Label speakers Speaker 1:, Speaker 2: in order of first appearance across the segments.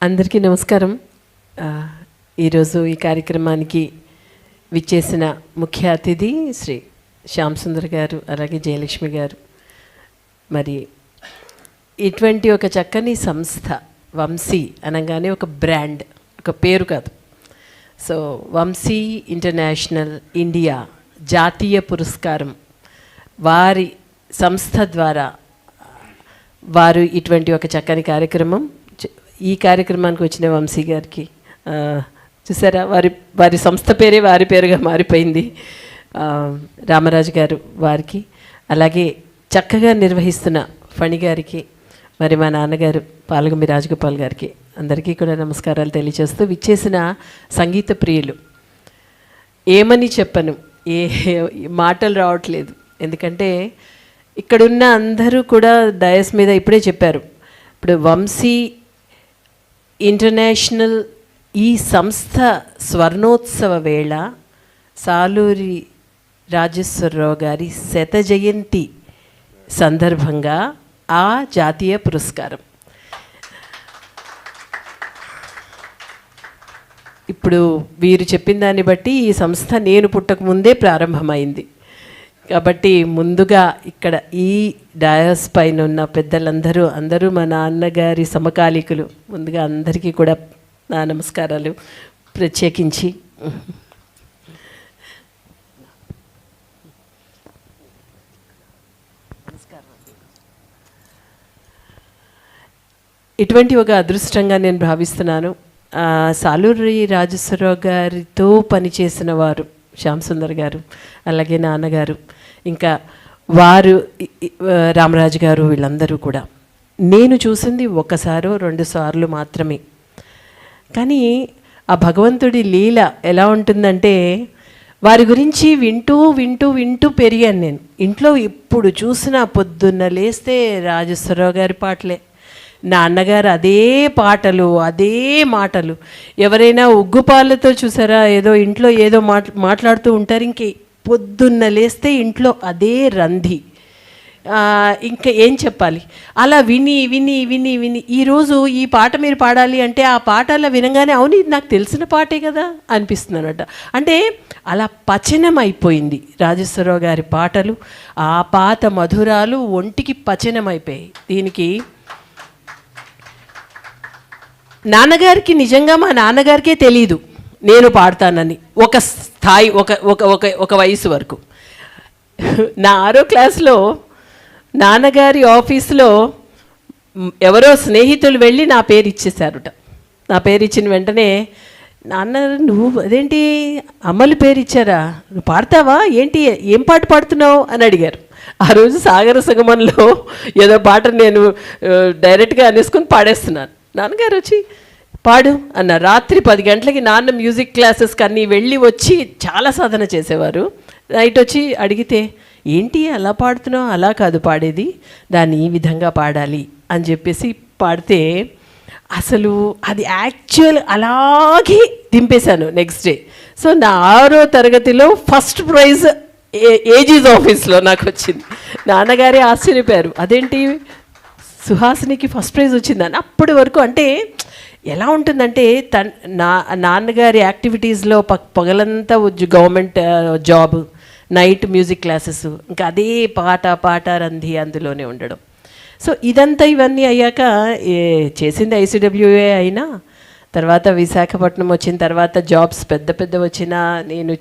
Speaker 1: అందరికీ నమస్కారం. ఈరోజు ఈ కార్యక్రమానికి విచ్చేసిన ముఖ్య అతిథి శ్రీ శ్యామ్ సుందర్ గారు, అలాగే జయలక్ష్మి గారు. మరి ఇటువంటి ఒక చక్కని సంస్థ వంశీ అనగానే ఒక బ్రాండ్, ఒక పేరు కాదు. సో వంశీ ఇంటర్నేషనల్ ఇండియా జాతీయ పురస్కారం వారి సంస్థ ద్వారా వారు ఇటువంటి ఒక చక్కని కార్యక్రమం, ఈ కార్యక్రమానికి వచ్చిన వంశీ గారికి చూసారా, వారి సంస్థ పేరే వారి పేరుగా మారిపోయింది. రామరాజు గారు వారికి, అలాగే చక్కగా నిర్వహిస్తున్న ఫణి గారికి, మరి మా నాన్నగారు పాలగుమి రాజగోపాల్ గారికి అందరికీ కూడా నమస్కారాలు తెలియజేస్తూ, విచ్చేసిన సంగీత ప్రియులు ఏమని చెప్పను, ఏ మాటలు రావట్లేదు. ఎందుకంటే ఇక్కడున్న అందరూ కూడా డయస్ మీద ఇప్పుడే చెప్పారు. ఇప్పుడు వంశీ ఇంటర్నేషనల్ ఈ సంస్థ స్వర్ణోత్సవ వేళ సాలూరి రాజేశ్వరరావు గారి శత జయంతి సందర్భంగా ఆ జాతీయ పురస్కారం ఇప్పుడు వీరు చెప్పిన దాన్ని బట్టి ఈ సంస్థ నేను పుట్టకముందే ప్రారంభమైంది. కాబట్టి ముందుగా ఇక్కడ ఈ డయాస్ పైన ఉన్న అందరూ మా నాన్నగారి సమకాలీకులు. ముందుగా అందరికీ కూడా నా నమస్కారాలు ప్రత్యేకించి. ఇటువంటి ఒక అదృష్టంగా నేను భావిస్తున్నాను. సాలూరి రాజేశ్వరరావు గారితో పనిచేసిన వారు శ్యామ్ సుందర్ గారు, అలాగే నాన్నగారు, ఇంకా వారు రామరాజు గారు, వీళ్ళందరూ కూడా నేను చూసింది ఒకసారో 2 సార్లు మాత్రమే. కానీ ఆ భగవంతుడి లీల ఎలా ఉంటుందంటే, వారి గురించి వింటూ వింటూ వింటూ పెరిగాను నేను. ఇంట్లో ఇప్పుడు చూసినా పొద్దున్న లేస్తే రాజేశ్వరరావు గారి పాటలే, నాన్నగారు అదే పాటలు, అదే మాటలు. ఎవరైనా ఉగ్గుపాలతో చూసారా, ఏదో ఇంట్లో ఏదో మాట్లాడుతూ ఉంటారు. ఇంకే పొద్దున్న లేస్తే ఇంట్లో అదే రంధి. ఇంకా ఏం చెప్పాలి, అలా విని విని విని విని ఈరోజు ఈ పాట మీరు పాడాలి అంటే ఆ పాట అలా వినగానే అవును ఇది నాకు తెలిసిన పాటే కదా అనిపిస్తుందన్నమాట. అంటే అలా పచనం అయిపోయింది రాజేశ్వరరావు గారి పాటలు. ఆ పాత మధురాలు ఒంటికి పచనం అయిపోయాయి. దీనికి నాన్నగారికి, నిజంగా మా నాన్నగారికే తెలీదు నేను పాడతానని. ఒక స్థాయి, ఒక వయసు వరకు. నా 6వ క్లాస్లో నాన్నగారి ఆఫీసులో ఎవరో స్నేహితులు వెళ్ళి నా పేరు ఇచ్చేశారుట. నా పేరు ఇచ్చిన వెంటనే, నాన్న నువ్వు అదేంటి అమ్మలు పేరు ఇచ్చారా, నువ్వు పాడతావా ఏంటి, ఏం పాట పాడుతున్నావు అని అడిగారు. ఆ రోజు సాగర సంగమంలో ఏదో పాట నేను డైరెక్ట్గా అనేసుకొని పాడేస్తున్నాను. నాన్నగారు వచ్చి పాడు అన్న. రాత్రి 10 గంటలకి నాన్న మ్యూజిక్ క్లాసెస్కి అన్నీ వెళ్ళి వచ్చి చాలా సాధన చేసేవారు. నైట్ వచ్చి అడిగితే, ఏంటి అలా పాడుతున్నావు, అలా కాదు పాడేది, దాన్ని ఈ విధంగా పాడాలి అని చెప్పేసి పాడితే అసలు అది యాక్చువల్ అలాగే దింపేశాను నెక్స్ట్ డే. సో నా 6వ తరగతిలో ఫస్ట్ ప్రైజ్ ఏజీస్ ఆఫీస్లో నాకు వచ్చింది. నాన్నగారే ఆశ్చర్యపోయారు, అదేంటి సుహాసినికి ఫస్ట్ ప్రైజ్ వచ్చిందని. అప్పటి వరకు అంటే ఎలా ఉంటుందంటే, నాన్నగారి యాక్టివిటీస్లో పగలంతా government job, night music classes, ఇంకా అదే పాట రంధి అందులోనే ఉండడం. సో ఇవన్నీ అయ్యాక చేసింది ఐసీడబ్ల్యూఏ అయినా, తర్వాత విశాఖపట్నం వచ్చిన తర్వాత జాబ్స్ పెద్ద వచ్చినా నేను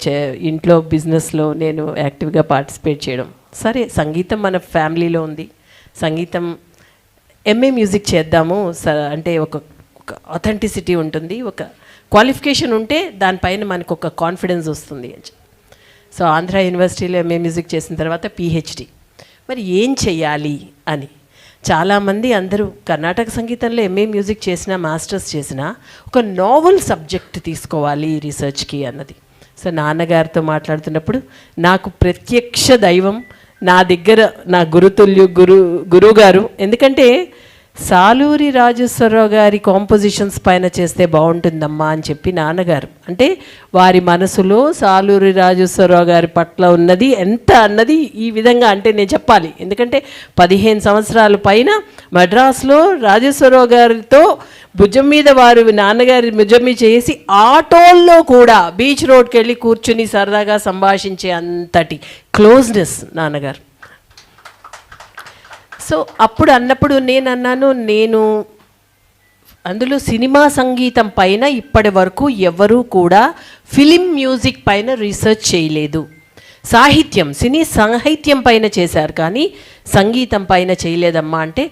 Speaker 1: ఇంట్లో బిజినెస్లో నేను యాక్టివ్గా పార్టిసిపేట్ చేయడం. సరే, సంగీతం మన ఫ్యామిలీలో ఉంది, సంగీతం ఎంఏ మ్యూజిక్ చేద్దాము అంటే ఒక అథెంటిసిటీ ఉంటుంది, ఒక క్వాలిఫికేషన్ ఉంటే దానిపైన మనకు ఒక కాన్ఫిడెన్స్ వస్తుంది అని. సో ఆంధ్ర యూనివర్సిటీలో ఎంఏ మ్యూజిక్ చేసిన తర్వాత పిహెచ్డి. మరి ఏం చెయ్యాలి అని చాలామంది అందరూ కర్ణాటక సంగీతంలో ఎంఏ మ్యూజిక్ చేసినా, మాస్టర్స్ చేసినా ఒక నావెల్ సబ్జెక్ట్ తీసుకోవాలి రీసెర్చ్కి అన్నది. సో నాన్నగారితో మాట్లాడుతున్నప్పుడు నాకు ప్రత్యక్ష దైవం నా దగ్గర నా గురుతుల్యు గురువు గారు. ఎందుకంటే సాలూరి రాజేశ్వరరావు గారి కాంపోజిషన్స్ పైన చేస్తే బాగుంటుందమ్మా అని చెప్పి నాన్నగారు, అంటే వారి మనసులో సాలూరి రాజేశ్వరరావు గారి పట్ల ఉన్నది ఎంత అన్నది ఈ విధంగా అంటే నేను చెప్పాలి. ఎందుకంటే 15 సంవత్సరాల పైన మద్రాసులో రాజేశ్వరరావు గారితో భుజం మీద వారు నాన్నగారి భుజం మీద చేసి ఆటోల్లో కూడా బీచ్ రోడ్కి వెళ్ళి కూర్చుని సరదాగా సంభాషించే అంతటి క్లోజ్నెస్ నాన్నగారు. సో అప్పుడు అన్నప్పుడు నేను అన్నాను, నేను అందులో సినిమా సంగీతం పైన ఇప్పటి వరకు ఎవరూ కూడా ఫిలిం మ్యూజిక్ పైన రీసెర్చ్ చేయలేదు. సాహిత్యం, సినీ సాహిత్యం పైన చేశారు కానీ సంగీతం పైన చేయలేదమ్మా అంటే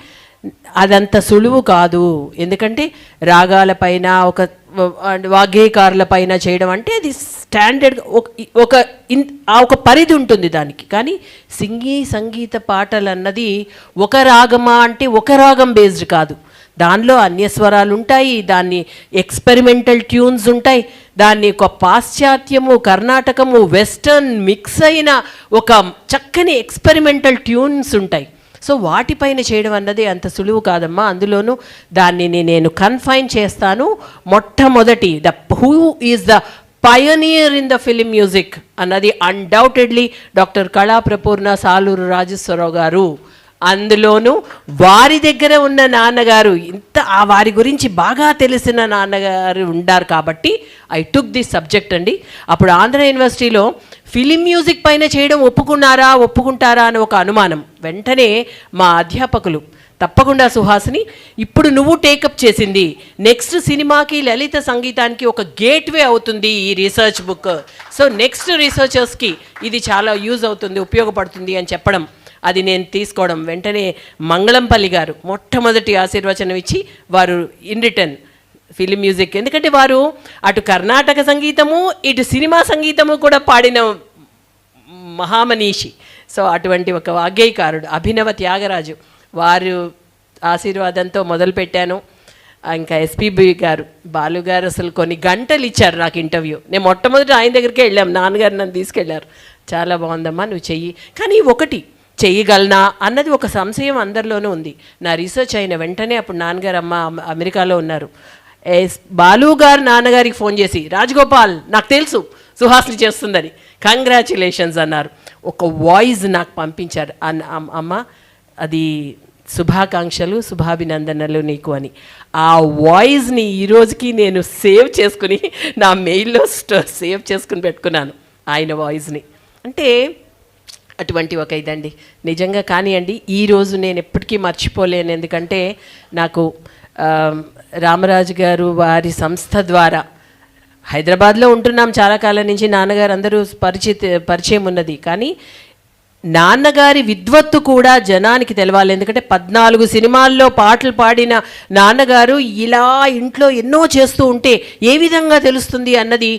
Speaker 1: అదంత సులువు కాదు. ఎందుకంటే రాగాలపైన వాగ్గేయకారుల పైన చేయడం అంటే అది స్టాండర్డ్ ఒక పరిధి ఉంటుంది దానికి. కానీ సంగీత పాటలు అన్నది ఒక రాగమా అంటే ఒక రాగం బేస్డ్ కాదు, దానిలో అన్యస్వరాలు ఉంటాయి, దాన్ని ఎక్స్పెరిమెంటల్ ట్యూన్స్ ఉంటాయి, దాన్ని ఒక పాశ్చాత్యము కర్ణాటకము వెస్టర్న్ మిక్స్ అయిన ఒక చక్కని ఎక్స్పెరిమెంటల్ ట్యూన్స్ ఉంటాయి. సో వాటిపైన చేయడం అన్నది అంత సులువు కాదమ్మా. అందులోనూ దాన్ని నేను కన్ఫైన్ చేస్తాను. మొట్టమొదటి who is the Pioneer in the film music అన్నది అన్డౌటెడ్లీ డాక్టర్ కళా ప్రపూర్ణ సాలూరు రాజేశ్వరరావు గారు. అందులోనూ వారి దగ్గర ఉన్న నాన్నగారు వారి గురించి బాగా తెలిసిన నాన్నగారు ఉండారు కాబట్టి ఐ టుక్ దిస్ సబ్జెక్ట్ అండి. అప్పుడు ఆంధ్ర యూనివర్సిటీలో ఫిలిం మ్యూజిక్ పైన చేయడం ఒప్పుకుంటారా అని ఒక అనుమానం. వెంటనే మా అధ్యాపకులు తప్పకుండా సుహాసిని, ఇప్పుడు నువ్వు టేకప్ చేసింది నెక్స్ట్ సినిమాకి లలిత సంగీతానికి ఒక గేట్వే అవుతుంది ఈ రీసెర్చ్ బుక్. సో నెక్స్ట్ రీసెర్చర్స్కి ఇది చాలా యూజ్ అవుతుంది, ఉపయోగపడుతుంది అని చెప్పడం, అది నేను తీసుకోవడం. వెంటనే మంగళంపల్లి గారు మొట్టమొదటి ఆశీర్వచనం ఇచ్చి వారు ఇన్ రిటర్న్ ఫిలిం మ్యూజిక్, ఎందుకంటే వారు అటు కర్ణాటక సంగీతము ఇటు సినిమా సంగీతము కూడా పాడిన మహామనీషి. సో అటువంటి ఒక వాగ్గేయకారుడు అభినవ త్యాగరాజు వారు ఆశీర్వాదంతో మొదలుపెట్టాను. ఇంకా ఎస్పీబీ గారు, బాలుగారు అసలు కొన్ని గంటలు ఇచ్చారు నాకు ఇంటర్వ్యూ. నేను మొట్టమొదటి ఆయన దగ్గరికే వెళ్ళాం, నాన్నగారు నన్ను తీసుకెళ్లారు. చాలా బాగుందమ్మా నువ్వు చెయ్యి, కానీ ఒకటి చెయ్యగలనా అన్నది ఒక సంశయం అందరిలోనూ ఉంది. నా రీసెర్చ్ అయిన వెంటనే అప్పుడు నాన్నగారు అమెరికాలో ఉన్నారు, బాలు గారు నాన్నగారికి ఫోన్ చేసి, రాజగోపాల్ నాకు తెలుసు సుహాసిని చేస్తుందని, కంగ్రాచ్యులేషన్స్ అన్నారు. ఒక వాయిస్ నాకు పంపించారు, అమ్మ అది శుభాకాంక్షలు శుభాభినందనలు నీకు అని. ఆ వాయిస్ని ఈరోజుకి నేను సేవ్ చేసుకుని నా మెయిల్లో సేవ్ చేసుకుని పెట్టుకున్నాను ఆయన వాయిస్ని. అంటే అటువంటి ఒక ఇదండి నిజంగా. కానివ్వండి, ఈరోజు నేను ఎప్పటికీ మర్చిపోలేను. ఎందుకంటే నాకు రామరాజు గారు వారి సంస్థ ద్వారా హైదరాబాద్లో ఉంటున్నాం చాలా కాలం నుంచి, నాన్నగారు అందరూ పరిచయం ఉన్నది. కానీ నాన్నగారి విద్వత్తు కూడా జనానికి తెలవాలి. ఎందుకంటే 14 సినిమాల్లో పాటలు పాడిన నాన్నగారు ఇలా ఇంట్లో ఎన్నో చేస్తూ ఉంటే ఏ విధంగా తెలుస్తుంది అన్నది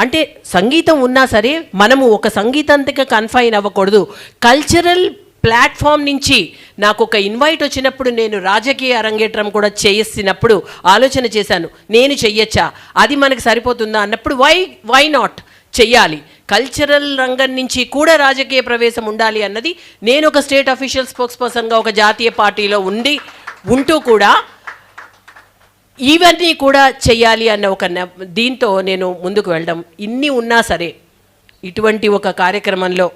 Speaker 1: అంటే సంగీతం ఉన్నా సరే మనము ఒక సంగీతాంతిక కన్ఫైన్ అవ్వకూడదు. కల్చరల్ ప్లాట్ఫామ్ నుంచి నాకు ఒక ఇన్వైట్ వచ్చినప్పుడు నేను రాజకీయ అరంగేట్రం కూడా చేసినప్పుడు ఆలోచన చేశాను, నేను చెయ్యొచ్చా, అది మనకు సరిపోతుందా అన్నప్పుడు వై నాట్ చెయ్యాలి. కల్చరల్ రంగం నుంచి కూడా రాజకీయ ప్రవేశం ఉండాలి అన్నది నేను ఒక స్టేట్ అఫీషియల్ స్పోక్స్ పర్సన్గా ఒక జాతీయ పార్టీలో ఉంటూ కూడా ఇవన్నీ కూడా చెయ్యాలి అన్న ఒక దీంతో నేను ముందుకు వెళ్ళడం. ఇన్ని ఉన్నా సరే ఇటువంటి ఒక కార్యక్రమంలో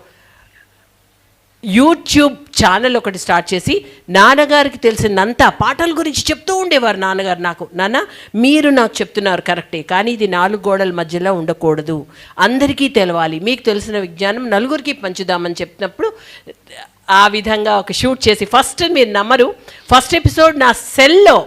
Speaker 1: యూట్యూబ్ ఛానల్ ఒకటి స్టార్ట్ చేసి నాన్నగారికి తెలిసినంత పాటల గురించి చెప్తూ ఉండేవారు నాన్నగారు. నాన్న మీరు నాకు చెప్తున్నారు కరెక్టే, కానీ ఇది 4 గోడల మధ్యలో ఉండకూడదు, అందరికీ తెలవాలి, మీకు తెలిసిన విజ్ఞానం నలుగురికి పంచుదామని చెప్పినప్పుడు ఆ విధంగా ఒక షూట్ చేసి మీరు నమ్మరు, ఫస్ట్ ఎపిసోడ్ నా సెల్లో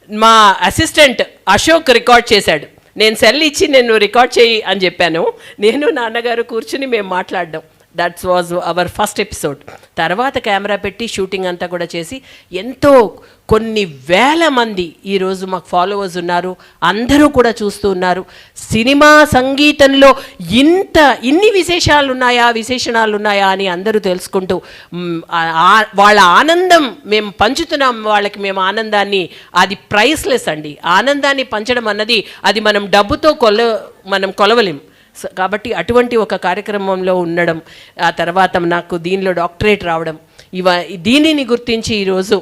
Speaker 1: మా అసిస్టెంట్ అశోక్ రికార్డ్ చేశాడు. నేను సెల్ ఇచ్చి నేను రికార్డ్ చేయి అని చెప్పాను, నేను నాన్నగారు కూర్చుని మేము మాట్లాడడం. That was our first episode. తర్వాత కెమెరా పెట్టి షూటింగ్ అంతా కూడా చేసి ఎంతో కొన్ని వేల మంది ఈరోజు మాకు ఫాలోవర్స్ ఉన్నారు, అందరూ కూడా చూస్తూ ఉన్నారు. సినిమా సంగీతంలో ఇన్ని విశేషణాలు ఉన్నాయా అని అందరూ తెలుసుకుంటూ వాళ్ళ ఆనందం మేము పంచుతున్నాం, వాళ్ళకి మేము ఆనందాన్ని, అది ప్రైస్లెస్ అండి. ఆనందాన్ని పంచడం అన్నది అది మనం డబ్బుతో కొలవలేం. కాబట్టి అటువంటి ఒక కార్యక్రమంలో ఉండడం, ఆ తర్వాత నాకు దీనిలో డాక్టరేట్ రావడం, దీనిని గుర్తించి ఈరోజు